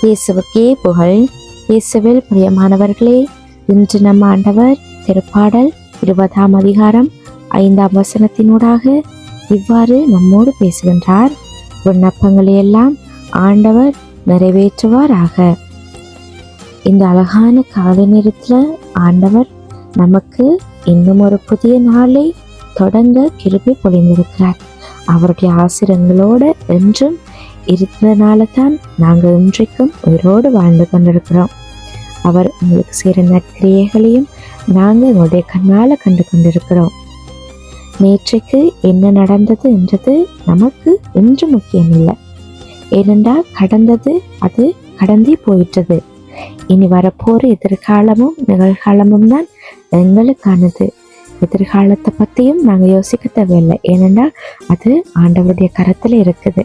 இயேசுவுக்கே புகழ். இயேசுவில் பிரியமானவர்களே, இன்று நம் ஆண்டவர் திருப்பாடல் 20ஆம் அதிகாரம் 5ஆம் வசனத்தினூடாக இவ்வாறு நம்மோடு பேசுகின்றார். விண்ணப்பங்களையெல்லாம் ஆண்டவர் நிறைவேற்றுவாராக. இந்த அழகான காலை நேரத்தில் ஆண்டவர் நமக்கு இன்னும் ஒரு புதிய நாளை தொடங்க கிருபை பொழிந்திருக்கிறார். அவருடைய ஆசிரங்களோடு என்றும் இருக்கிறதுனால தான் நாங்கள் இன்றைக்கும் உயிரோடு வாழ்ந்து கொண்டிருக்கிறோம். அவர் உங்களுக்கு செய்கிற நற்கிரியைகளையும் நாங்கள் எங்களுடைய கண்ணால் கண்டு கொண்டிருக்கிறோம். நேற்றைக்கு என்ன நடந்தது என்றது நமக்கு இன்று முக்கியமில்லை. ஏனென்றால் கடந்தது அது கடந்தே போயிட்டது. இனி வரப்போற எதிர்காலமும் நிகழ்காலமும் தான் எங்களுக்கானது. எதிர்காலத்தை பற்றியும் நாங்கள் யோசிக்க தேவையில்லை. ஏனென்றால் அது ஆண்டவருடைய கரத்தில் இருக்குது.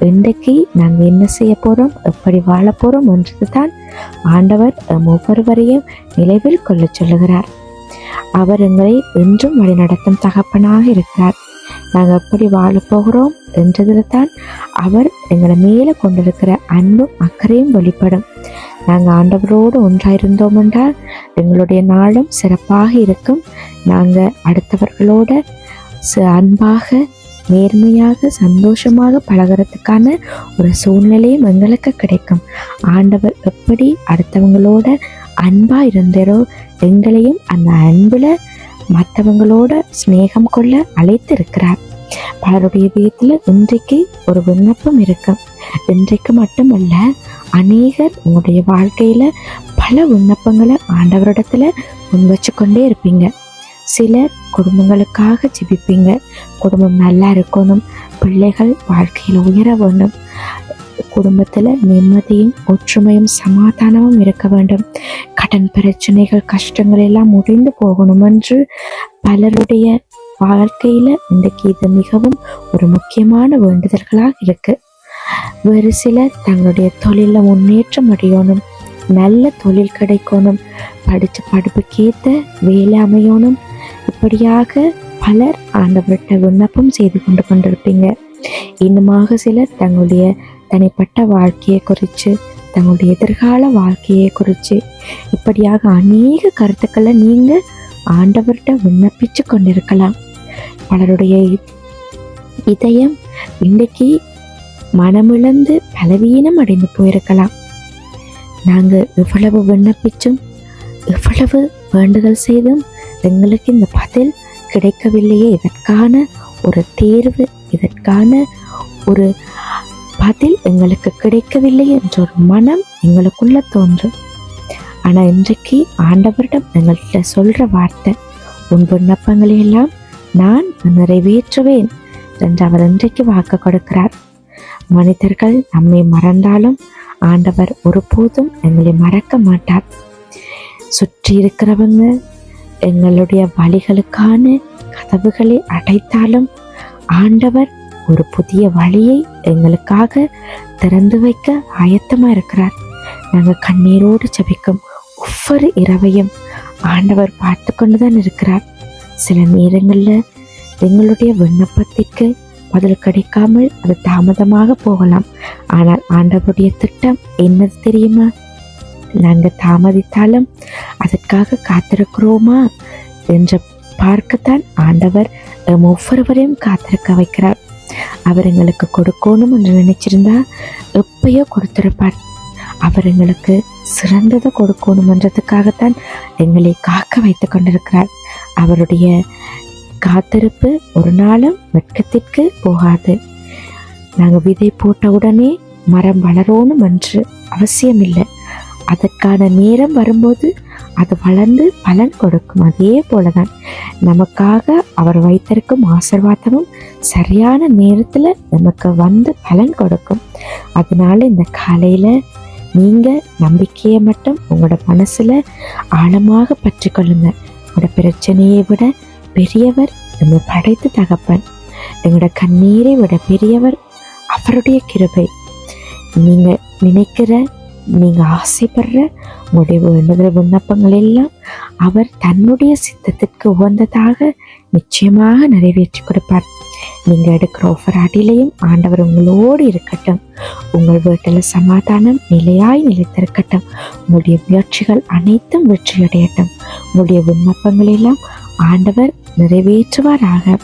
இன்றைக்கு நாங்கள் என்ன செய்ய போகிறோம், எப்படி வாழ போகிறோம் என்றது தான் ஆண்டவர் ஒவ்வொருவரையும் நினைவில் கொள்ள சொல்லுகிறார். அவர் எங்களை என்றும் வழிநடத்தும் தகப்பனாக இருக்கிறார். நாங்கள் எப்படி வாழப்போகிறோம் என்றதில் தான் அவர் எங்களை மேலே கொண்டிருக்கிற அன்பும் அக்கறையும் வெளிப்படும். நாங்கள் ஆண்டவரோடு ஒன்றாயிருந்தோம் என்றால் எங்களுடைய நாளும் சிறப்பாக இருக்கும். நாங்கள் அடுத்தவர்களோட அன்பாக, நேர்மையாக, சந்தோஷமாக பழகிறதுக்கான ஒரு சூழ்நிலையும் எங்களுக்கு கிடைக்கும். ஆண்டவர் எப்படி அடுத்தவங்களோட அன்பாக இருந்தாரோ எங்களையும் அந்த அன்பில் மற்றவங்களோட ஸ்நேகம் கொள்ள அழைத்து இருக்கிறார். பலருடைய வீட்டில் இன்றைக்கு ஒரு விண்ணப்பம் இருக்கும். இன்றைக்கு மட்டுமல்ல, அநேகர் உங்களுடைய வாழ்க்கையில் பல விண்ணப்பங்களை ஆண்டவரிடத்துல முன் வச்சு கொண்டே இருப்பீங்க. சில குடும்பங்களுக்காக ஜெபிப்பீங்க. குடும்பம் நல்லா இருக்கணும், பிள்ளைகள் வாழ்க்கையில் உயர வேண்டும், குடும்பத்தில் நிம்மதியும் ஒற்றுமையும் சமாதானமும் இருக்க வேண்டும், கடன் பிரச்சனைகள் கஷ்டங்கள் எல்லாம் முடிந்து போகணும் என்று பலருடைய வாழ்க்கையில் இன்றைக்கு இது மிகவும் ஒரு முக்கியமான வேண்டுதல்களாக இருக்கு. வேறு சிலர் தங்களுடைய தொழிலில் முன்னேற்றம் அடையணும், நல்ல தொழில் கிடைக்கணும், படித்த படிப்புக்கேற்ற வேலை அமையணும். இப்படியாக பலர் ஆண்டவர்கிட்ட விண்ணப்பம் செய்து கொண்டிருப்பீங்க. இன்னுமாக சிலர் தங்களுடைய தனிப்பட்ட வாழ்க்கையை குறித்து, தங்களுடைய எதிர்கால வாழ்க்கையை குறித்து, இப்படியாக அநேக கருத்துக்களை நீங்கள் ஆண்டவர்கிட்ட விண்ணப்பிச்சு கொண்டிருக்கலாம். பலருடைய இதயம் இன்றைக்கு மனமிழந்து பலவீனம் அடைந்து போயிருக்கலாம். நாங்கள் எவ்வளவு விண்ணப்பிச்சும் எவ்வளவு வேண்டுதல் செய்தும் எங்களுக்கு இந்த பதில் கிடைக்கவில்லையே, இதற்கான ஒரு தேர்வு, இதற்கான ஒரு பதில் எங்களுக்கு கிடைக்கவில்லை என்ற ஒரு மனம் எங்களுக்குள்ள தோன்றும். ஆனால் இன்றைக்கு ஆண்டவரிடம் எங்கள்கிட்ட சொல்கிற வார்த்தை, உன் விண்ணப்பங்களை எல்லாம் நான் நிறைவேற்றுவேன் என்று அவர் இன்றைக்கு வாக்கு கொடுக்கிறார். மனிதர்கள் நம்மை மறந்தாலும் ஆண்டவர் ஒருபோதும் எங்களை மறக்க மாட்டார். சுற்றி இருக்கிறவங்க எங்களுடைய வழிகளுக்கான கதவுகளை அடைத்தாலும் ஆண்டவர் ஒரு புதிய வழியை எங்களுக்காக திறந்து வைக்க ஆயத்தமாக இருக்கிறார். நாங்கள் கண்ணீரோடு ஜெபிக்கும் ஒவ்வொரு இரவையும் ஆண்டவர் பார்த்து கொண்டு தான் இருக்கிறார். சில நேரங்களில் எங்களுடைய விண்ணப்பத்திற்கு பதில் கிடைக்காமல் அது தாமதமாக போகலாம். ஆனால் ஆண்டவருடைய திட்டம் என்னது தெரியுமா? நாங்கள் தாமதித்தாலும் அதற்காக காத்திருக்கிறோமா என்று பார்க்கத்தான் ஆண்டவர் ஒவ்வொருவரையும் காத்திருக்க வைக்கிறார். அவர் எங்களுக்கு கொடுக்கணும் என்று நினைச்சிருந்தா எப்பயோ கொடுத்திருப்பார். அவர் எங்களுக்கு சிறந்ததை கொடுக்கணும் என்றதுக்காகத்தான் எங்களை காக்க வைத்து கொண்டிருக்கிறார். அவருடைய காத்திருப்பு ஒரு நாளும் வெட்கத்திற்கு போகாது. நாங்கள் விதை போட்ட உடனே மரம் வளரணும் என்று அவசியம் இல்லை. அதற்கான நேரம் வரும்போது அது வளர்ந்து பலன் கொடுக்கும். அதே போலதான் நமக்காக அவர் வைத்திருக்கும் ஆசீர்வாதமும் சரியான நேரத்தில் நமக்கு வந்து பலன் கொடுக்கும். அதனால இந்த காலையில் நீங்கள் நம்பிக்கையை மட்டும் உங்களோட மனசில் ஆழமாக பற்றி கொள்ளுங்க. உங்களோட பிரச்சனையை விட பெரியவர் நம்ம படைத்து தகப்பன். எங்களோட கண்ணீரை விட பெரியவர் அவருடைய கிருபை. நீங்கள் நினைக்கிற, நீங்கள் ஆசைப்படுற உங்களுடைய வேண்டுதல் விண்ணப்பங்கள் எல்லாம் அவர் தன்னுடைய சித்தத்திற்கு உகந்ததாக நிச்சயமாக நிறைவேற்றி கொடுப்பார். நீங்கள் எடுக்கிற ஒவ்வொரு ஆண்டவர் உங்களோடு இருக்கட்டும். உங்கள் வீட்டில் சமாதானம் நிலையாய் நிலைத்திருக்கட்டும். உங்களுடைய முயற்சிகள் அனைத்தும் வெற்றியடையட்டும். உங்களுடைய விண்ணப்பங்கள் எல்லாம் ஆண்டவர் நிறைவேற்றுவாராக.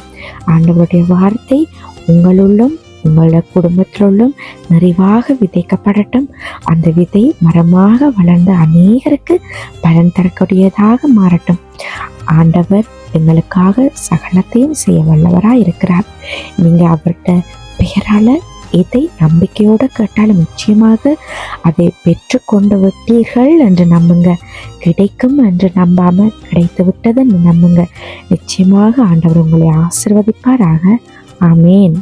ஆண்டவருடைய வார்த்தை உங்களுள்ளும் உங்களோட குடும்பத்திலுள்ளும் நிறைவாக விதைக்கப்படட்டும். அந்த விதை மரமாக வளர்ந்து அநேகருக்கு பலன் தரக்கூடியதாக மாறட்டும். ஆண்டவர் எங்களுக்காக சகலத்தையும் செய்ய வல்லவராக இருக்கிறார். நீங்கள் அவர்கிட்ட பெயரால் எதை நம்பிக்கையோடு கேட்டாலும் நிச்சயமாக அதை பெற்று கொண்டு விட்டீர்கள் என்று நம்புங்க. கிடைக்கும் என்று நம்பாமல் கிடைத்து விட்டது என்று நம்புங்க. நிச்சயமாக ஆண்டவர் உங்களை ஆசீர்வதிப்பாராக. ஆமேன்.